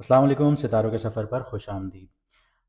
अस्सलाम वालेकुम। सितारों के सफ़र पर खुश आमदीद।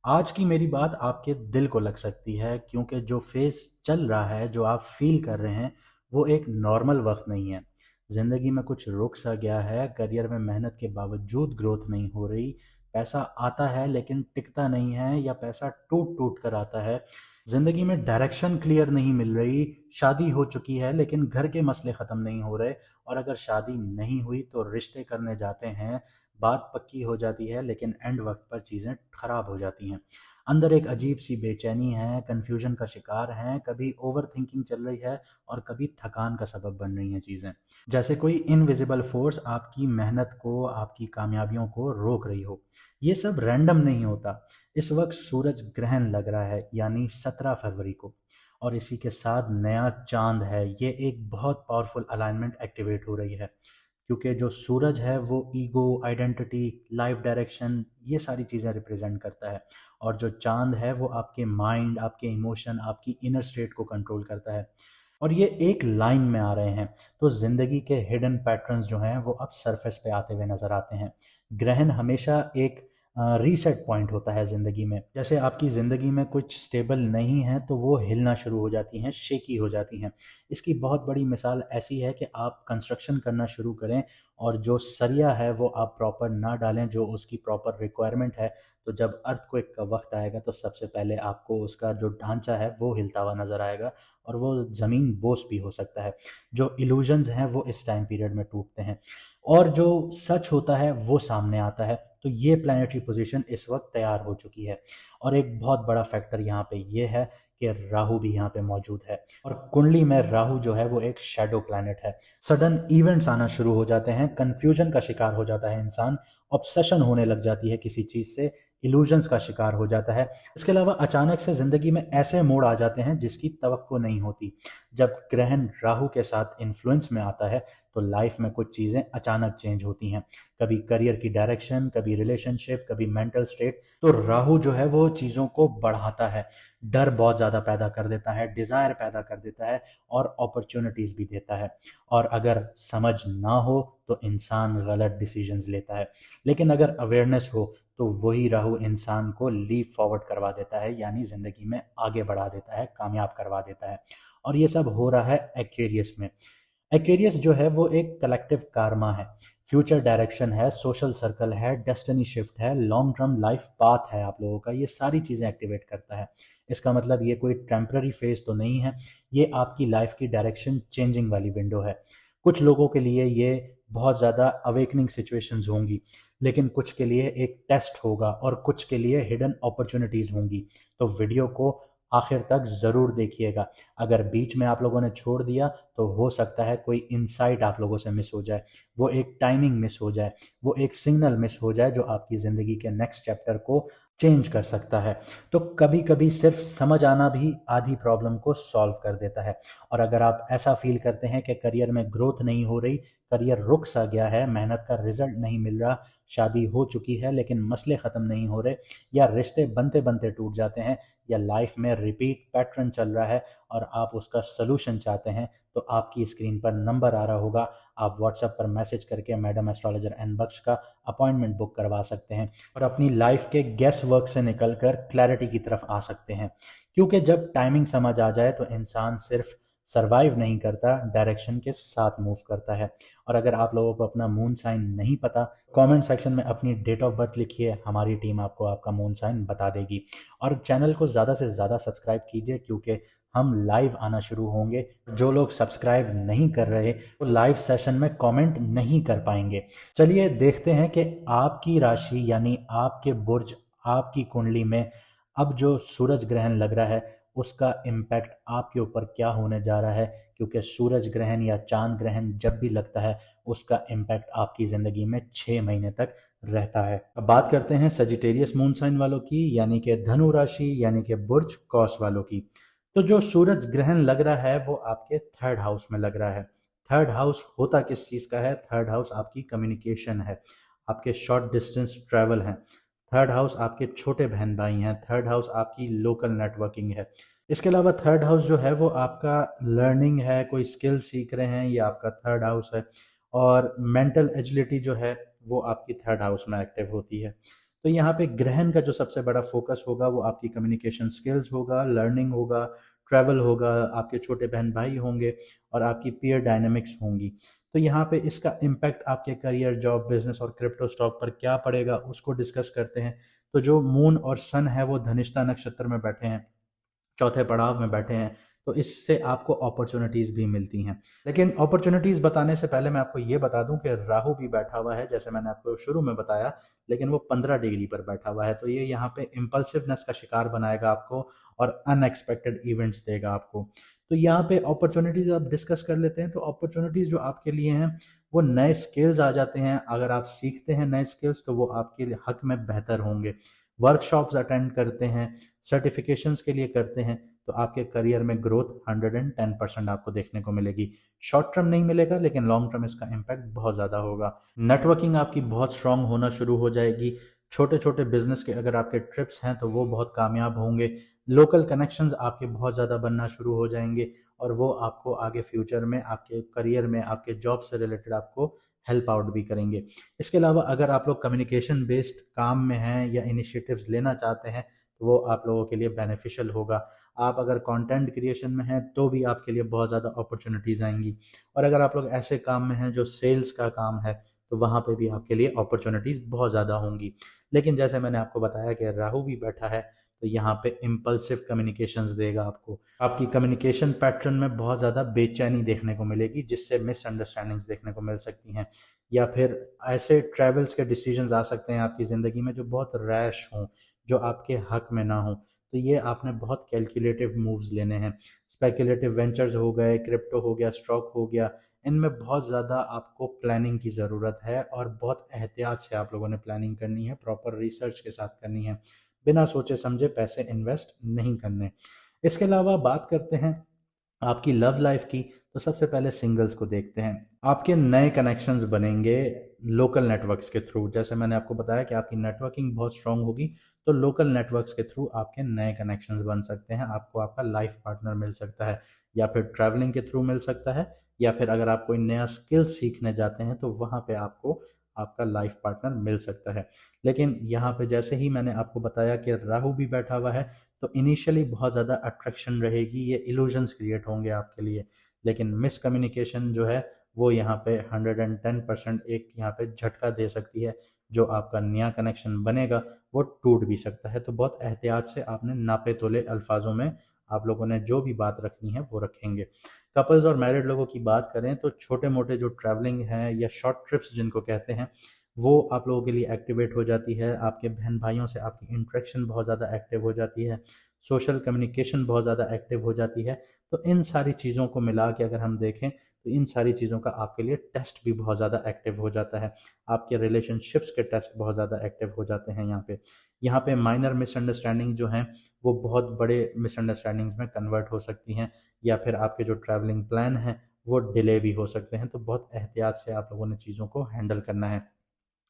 आज की मेरी बात आपके दिल को लग सकती है क्योंकि जो फेज़ चल रहा है, जो आप फ़ील कर रहे हैं, वो एक नॉर्मल वक्त नहीं है। ज़िंदगी में कुछ रुक सा गया है, करियर में मेहनत के बावजूद ग्रोथ नहीं हो रही, पैसा आता है लेकिन टिकता नहीं है या पैसा टूट टूट कर आता है। ज़िंदगी में डायरेक्शन क्लियर नहीं मिल रही, शादी हो चुकी है लेकिन घर के मसले ख़त्म नहीं हो रहे, और अगर शादी नहीं हुई तो रिश्ते करने जाते हैं, बात पक्की हो जाती है लेकिन एंड वक्त पर चीज़ें खराब हो जाती हैं। अंदर एक अजीब सी बेचैनी है, कन्फ्यूजन का शिकार हैं, कभी ओवर थिंकिंग चल रही है और कभी थकान का सबब बन रही हैं चीज़ें। जैसे कोई इनविजिबल फोर्स आपकी मेहनत को, आपकी कामयाबियों को रोक रही हो। ये सब रैंडम नहीं होता। इस वक्त सूरज ग्रहण लग रहा है, यानी 17 फरवरी को, और इसी के साथ नया चांद है। ये एक बहुत पावरफुल अलाइनमेंट एक्टिवेट हो रही है, क्योंकि जो सूरज है वो ईगो, आइडेंटिटी, लाइफ डायरेक्शन, ये सारी चीज़ें रिप्रेजेंट करता है, और जो चांद है वो आपके माइंड, आपके इमोशन, आपकी इनर स्टेट को कंट्रोल करता है, और ये एक लाइन में आ रहे हैं। तो ज़िंदगी के हिडन पैटर्न्स जो हैं वो अब सरफेस पे आते हुए नज़र आते हैं। ग्रहण हमेशा एक रीसेट पॉइंट होता है ज़िंदगी में। जैसे आपकी ज़िंदगी में कुछ स्टेबल नहीं है तो वो हिलना शुरू हो जाती हैं, शेकी हो जाती हैं। इसकी बहुत बड़ी मिसाल ऐसी है कि आप कंस्ट्रक्शन करना शुरू करें और जो सरिया है वो आप प्रॉपर ना डालें, जो उसकी प्रॉपर रिक्वायरमेंट है। तो जब अर्थक्वेक का वक्त आएगा तो सबसे पहले आपको उसका जो ढांचा है वो हिलता हुआ नज़र आएगा, और वो ज़मीन बोस भी हो सकता है। जो इल्यूजन्स हैं वो इस टाइम पीरियड में टूटते हैं, और जो सच होता है वो सामने आता है। तो ये प्लानिटरी पोजीशन इस वक्त तैयार हो चुकी है, और एक बहुत बड़ा फैक्टर यहाँ पे ये है कि राहु भी यहाँ पे मौजूद है, और कुंडली में राहु जो है वो एक शेडो प्लैनेट है। सडन इवेंट्स आना शुरू हो जाते हैं, कंफ्यूजन का शिकार हो जाता है इंसान, ऑब्सेशन होने लग जाती है किसी चीज़ से, इल्यूजन्स का शिकार हो जाता है। इसके अलावा अचानक से ज़िंदगी में ऐसे मोड़ आ जाते हैं जिसकी तवक्को नहीं होती। जब ग्रहण राहु के साथ इन्फ्लुएंस में आता है तो लाइफ में कुछ चीज़ें अचानक चेंज होती हैं, कभी करियर की डायरेक्शन, कभी रिलेशनशिप, कभी मेंटल स्टेट। तो राहु जो है वो चीज़ों को बढ़ाता है, डर बहुत ज़्यादा पैदा कर देता है, डिज़ायर पैदा कर देता है, और अपॉर्चुनिटीज़ भी देता है। और अगर समझ ना हो तो इंसान गलत डिसीजंस लेता है, लेकिन अगर अवेयरनेस हो तो वही राहु इंसान को लीप फॉरवर्ड करवा देता है, यानी ज़िंदगी में आगे बढ़ा देता है, कामयाब करवा देता है। और ये सब हो रहा है एक्वेरियस में। एक्वेरियस जो है वो एक कलेक्टिव कारमा है, फ्यूचर डायरेक्शन है, सोशल सर्कल है, डेस्टिनी शिफ्ट है, लॉन्ग टर्म लाइफ पाथ है आप लोगों का। ये सारी चीज़ें एक्टिवेट करता है। इसका मतलब ये कोई टेम्पररी फेज तो नहीं है, ये आपकी लाइफ की डायरेक्शन चेंजिंग वाली विंडो है। कुछ लोगों के लिए ये बहुत ज़्यादा अवेकनिंग सिचुएशंस होंगी, लेकिन कुछ के लिए एक टेस्ट होगा, और कुछ के लिए हिडन अपॉर्चुनिटीज़ होंगी। तो वीडियो को आखिर तक ज़रूर देखिएगा। अगर बीच में आप लोगों ने छोड़ दिया तो हो सकता है कोई इनसाइट आप लोगों से मिस हो जाए, वो एक टाइमिंग मिस हो जाए, वो एक सिग्नल मिस हो जाए जो आपकी ज़िंदगी के नेक्स्ट चैप्टर को चेंज कर सकता है। तो कभी कभी सिर्फ समझ आना भी आधी प्रॉब्लम को सॉल्व कर देता है। और अगर आप ऐसा फील करते हैं कि करियर में ग्रोथ नहीं हो रही, करियर रुक सा गया है, मेहनत का रिजल्ट नहीं मिल रहा, शादी हो चुकी है लेकिन मसले ख़त्म नहीं हो रहे, या रिश्ते बनते बनते टूट जाते हैं, या लाइफ में रिपीट पैटर्न चल रहा है और आप उसका सलूशन चाहते हैं, तो आपकी स्क्रीन पर नंबर आ रहा होगा। आप व्हाट्सएप पर मैसेज करके मैडम एस्ट्रोलॉजर एन बख्श का अपॉइंटमेंट बुक करवा सकते हैं, और अपनी लाइफ के गेस वर्क से निकलकर क्लैरिटी की तरफ आ सकते हैं। क्योंकि जब टाइमिंग समझ आ जाए तो इंसान सिर्फ सरवाइव नहीं करता, डायरेक्शन के साथ मूव करता है। और अगर आप लोगों को अपना मून साइन नहीं पता, कमेंट सेक्शन में अपनी डेट ऑफ बर्थ लिखिए, हमारी टीम आपको आपका मून साइन बता देगी। और चैनल को ज़्यादा से ज़्यादा सब्सक्राइब कीजिए, क्योंकि हम लाइव आना शुरू होंगे। जो लोग सब्सक्राइब नहीं कर रहे वो लाइव सेशन में कमेंट नहीं कर पाएंगे। चलिए देखते हैं कि आपकी राशि यानी आपके बुर्ज, आपकी कुंडली में अब जो सूरज ग्रहण लग रहा है उसका इम्पैक्ट आपके ऊपर क्या होने जा रहा है। क्योंकि सूरज ग्रहण या चांद ग्रहण जब भी लगता है उसका इम्पैक्ट आपकी ज़िंदगी में 6 महीने तक रहता है। अब बात करते हैं सजिटेरियस मून साइन वालों की, यानी कि धनु राशि, यानी कि बुर्ज कौस वालों की। तो जो सूरज ग्रहण लग रहा है वो आपके थर्ड हाउस में लग रहा है। थर्ड हाउस होता किस चीज़ का है? थर्ड हाउस आपकी कम्युनिकेशन है, आपके शॉर्ट डिस्टेंस ट्रैवल हैं। थर्ड हाउस आपके छोटे बहन भाई हैं। थर्ड हाउस आपकी लोकल नेटवर्किंग है। इसके अलावा थर्ड हाउस जो है वो आपका लर्निंग है, कोई स्किल सीख रहे हैं, ये आपका थर्ड हाउस है। और मेंटल एजिलिटी जो है वो आपकी थर्ड हाउस में एक्टिव होती है। तो यहाँ पे ग्रहण का जो सबसे बड़ा फोकस होगा वो आपकी कम्युनिकेशन स्किल्स होगा, लर्निंग होगा, ट्रैवल होगा, आपके छोटे बहन भाई होंगे और आपकी पीयर डायनेमिक्स होंगी। तो यहाँ पे इसका इम्पैक्ट आपके करियर, जॉब, बिजनेस और क्रिप्टो स्टॉक पर क्या पड़ेगा उसको डिस्कस करते हैं। तो जो मून और सन है वो धनिष्ठा नक्षत्र में बैठे हैं, चौथे पड़ाव में बैठे हैं, तो इससे आपको अपॉर्चुनिटीज़ भी मिलती हैं। लेकिन अपॉर्चुनिटीज़ बताने से पहले मैं आपको ये बता दूं कि राहु भी बैठा हुआ है, जैसे मैंने आपको शुरू में बताया, लेकिन वो 15 डिग्री पर बैठा हुआ है। तो ये यहाँ पे इम्पल्सिवनेस का शिकार बनाएगा आपको और अनएक्सपेक्टेड इवेंट्स देगा आपको। तो यहाँ पे अपॉर्चुनिटीज़ आप डिस्कस कर लेते हैं। तो अपॉर्चुनिटीज़ जो आपके लिए हैं वो नए स्किल्स आ जाते हैं। अगर आप सीखते हैं नए स्किल्स तो वो आपके हक में बेहतर होंगे। वर्कशॉप्स अटेंड करते हैं, सर्टिफिकेशंस के लिए करते हैं, तो आपके करियर में ग्रोथ 110% आपको देखने को मिलेगी। शॉर्ट टर्म नहीं मिलेगा लेकिन लॉन्ग टर्म इसका इम्पैक्ट बहुत ज़्यादा होगा। नेटवर्किंग आपकी बहुत स्ट्रांग होना शुरू हो जाएगी। छोटे छोटे बिजनेस के अगर आपके ट्रिप्स हैं तो वो बहुत कामयाब होंगे। लोकल कनेक्शंस आपके बहुत ज़्यादा बनना शुरू हो जाएंगे और वो आपको आगे फ्यूचर में आपके करियर में, आपके जॉब से रिलेटेड आपको हेल्प आउट भी करेंगे। इसके अलावा अगर आप लोग कम्युनिकेशन बेस्ड काम में हैं या इनिशिएटिव्स लेना चाहते हैं तो वो आप लोगों के लिए बेनिफिशियल होगा। आप अगर कंटेंट क्रिएशन में हैं तो भी आपके लिए बहुत ज़्यादा अपॉर्चुनिटीज़ आएंगी। और अगर आप लोग ऐसे काम में हैं जो सेल्स का काम है तो वहाँ पे भी आपके लिए अपॉर्चुनिटीज़ बहुत ज़्यादा होंगी। लेकिन जैसे मैंने आपको बताया कि राहु भी बैठा है तो यहाँ पे इम्पल्सिव कम्युनिकेशंस देगा आपको। आपकी कम्युनिकेशन पैटर्न में बहुत ज़्यादा बेचैनी देखने को मिलेगी जिससे मिसअंडरस्टैंडिंग्स देखने को मिल सकती हैं। या फिर ऐसे ट्रैवल्स के डिसीजंस आ सकते हैं आपकी ज़िंदगी में जो बहुत रैश हों, जो आपके हक में ना हो। तो ये आपने बहुत कैलकुलेटिव मूव्स लेने हैं। स्पेकुलेटिव वेंचर्स हो गए, क्रिप्टो हो गया, स्टॉक हो गया, इनमें बहुत ज़्यादा आपको प्लानिंग की ज़रूरत है और बहुत एहतियात से आप लोगों ने प्लानिंग करनी है, प्रॉपर रिसर्च के साथ करनी है। बिना सोचे समझे पैसे इन्वेस्ट नहीं करने। इसके अलावा बात करते हैं आपकी लव लाइफ की। तो सबसे पहले सिंगल्स को देखते हैं। आपके नए कनेक्शंस बनेंगे लोकल नेटवर्क्स के थ्रू। जैसे मैंने आपको बताया कि आपकी नेटवर्किंग बहुत स्ट्रांग होगी तो लोकल नेटवर्क्स के थ्रू आपके नए कनेक्शंस बन सकते हैं। आपको आपका लाइफ पार्टनर मिल सकता है या फिर ट्रैवलिंग के थ्रू मिल सकता है, या फिर अगर आप कोई नया स्किल सीखने जाते हैं तो वहाँ पे आपको आपका लाइफ पार्टनर मिल सकता है। लेकिन यहाँ पे जैसे ही मैंने आपको बताया कि राहु भी बैठा हुआ है तो इनिशियली बहुत ज़्यादा अट्रैक्शन रहेगी, ये इल्यूजन्स क्रिएट होंगे आपके लिए। लेकिन मिसकम्युनिकेशन जो है वो यहाँ पे 110% एक यहाँ पे झटका दे सकती है। जो आपका नया कनेक्शन बनेगा वो टूट भी सकता है। तो बहुत एहतियात से आपने नापे तोले अल्फाजों में आप लोगों ने जो भी बात रखनी है वो रखेंगे। कपल्स और मैरिड लोगों की बात करें तो छोटे मोटे जो ट्रैवलिंग है या शॉर्ट ट्रिप्स जिनको कहते हैं वो आप लोगों के लिए एक्टिवेट हो जाती है। आपके बहन भाइयों से आपकी इंटरेक्शन बहुत ज़्यादा एक्टिव हो जाती है, सोशल कम्युनिकेशन बहुत ज़्यादा एक्टिव हो जाती है। तो इन सारी चीज़ों को मिला के अगर हम देखें तो इन सारी चीज़ों का आपके लिए टेस्ट भी बहुत ज़्यादा एक्टिव हो जाता है। आपके रिलेशनशिप्स के टेस्ट बहुत ज़्यादा एक्टिव हो जाते हैं यहाँ पे माइनर मिसअंडरस्टैंडिंग जो हैं वो बहुत बड़े मिसअंडरस्टैंडिंग्स में कन्वर्ट हो सकती हैं, या फिर आपके जो ट्रैवलिंग प्लान हैं वो डिले भी हो सकते हैं। तो बहुत एहतियात से आप लोगों ने चीज़ों को हैंडल करना है।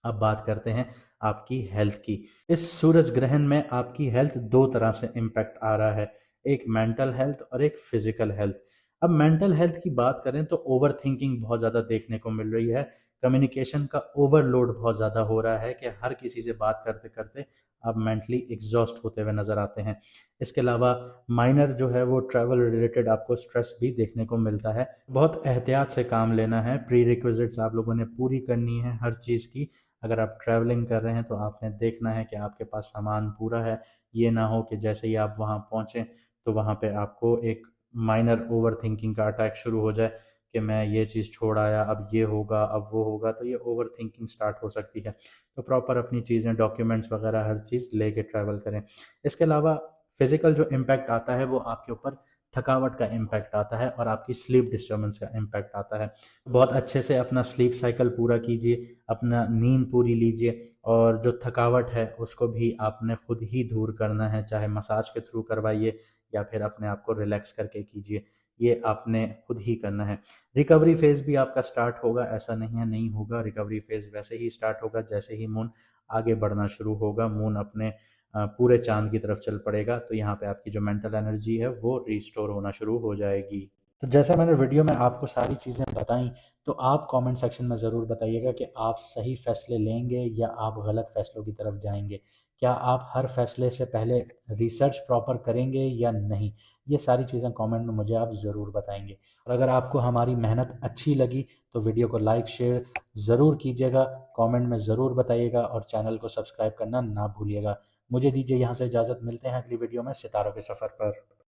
अब बात करते हैं आपकी हेल्थ की। इस सूरज ग्रहण में आपकी हेल्थ दो तरह से इम्पैक्ट आ रहा है, एक मेंटल हेल्थ और एक फिजिकल हेल्थ। अब मेंटल हेल्थ की बात करें तो ओवर थिंकिंग बहुत ज़्यादा देखने को मिल रही है। कम्युनिकेशन का ओवरलोड बहुत ज़्यादा हो रहा है कि हर किसी से बात करते करते आप मेंटली एग्जॉस्ट होते हुए नज़र आते हैं। इसके अलावा माइनर जो है वो ट्रैवल रिलेटेड आपको स्ट्रेस भी देखने को मिलता है। बहुत एहतियात से काम लेना है, प्री रिक्विजिट्स आप लोगों ने पूरी करनी है हर चीज़ की। अगर आप ट्रैवलिंग कर रहे हैं तो आपने देखना है कि आपके पास सामान पूरा है। ये ना हो कि जैसे ही आप वहाँ पहुँचें तो वहाँ पे आपको एक माइनर ओवर थिंकिंग का अटैक शुरू हो जाए कि मैं ये चीज़ छोड़ आया, अब ये होगा, अब वो होगा। तो ये ओवर थिंकिंग स्टार्ट हो सकती है। तो प्रॉपर अपनी चीज़ें, डॉक्यूमेंट्स वगैरह हर चीज़ लेके ट्रैवल करें। इसके अलावा फिजिकल जो इम्पैक्ट आता है वो आपके ऊपर थकावट का इम्पैक्ट आता है और आपकी स्लीप डिस्टर्बेंस का इम्पैक्ट आता है। बहुत अच्छे से अपना स्लीप साइकिल पूरा कीजिए, अपना नींद पूरी लीजिए, और जो थकावट है उसको भी आपने खुद ही दूर करना है, चाहे मसाज के थ्रू करवाइए या फिर अपने आप को रिलैक्स करके कीजिए। ये आपने खुद ही करना है। रिकवरी फेज़ भी आपका स्टार्ट होगा, ऐसा नहीं है नहीं होगा। रिकवरी फेज़ वैसे ही स्टार्ट होगा जैसे ही मून आगे बढ़ना शुरू होगा, मून अपने पूरे चाँद की तरफ चल पड़ेगा तो यहाँ पे आपकी जो मेंटल एनर्जी है वो रिस्टोर होना शुरू हो जाएगी। तो जैसा मैंने वीडियो में आपको सारी चीज़ें बताई, तो आप कमेंट सेक्शन में ज़रूर बताइएगा कि आप सही फैसले लेंगे या आप गलत फैसलों की तरफ जाएंगे। क्या आप हर फैसले से पहले रिसर्च प्रॉपर करेंगे या नहीं? ये सारी चीज़ें कमेंट में मुझे आप ज़रूर बताएंगे। और अगर आपको हमारी मेहनत अच्छी लगी तो वीडियो को लाइक शेयर ज़रूर कीजिएगा, कमेंट में ज़रूर बताइएगा और चैनल को सब्सक्राइब करना ना भूलिएगा। मुझे दीजिए यहाँ से इजाज़त, मिलते हैं अगली वीडियो में सितारों के सफ़र पर।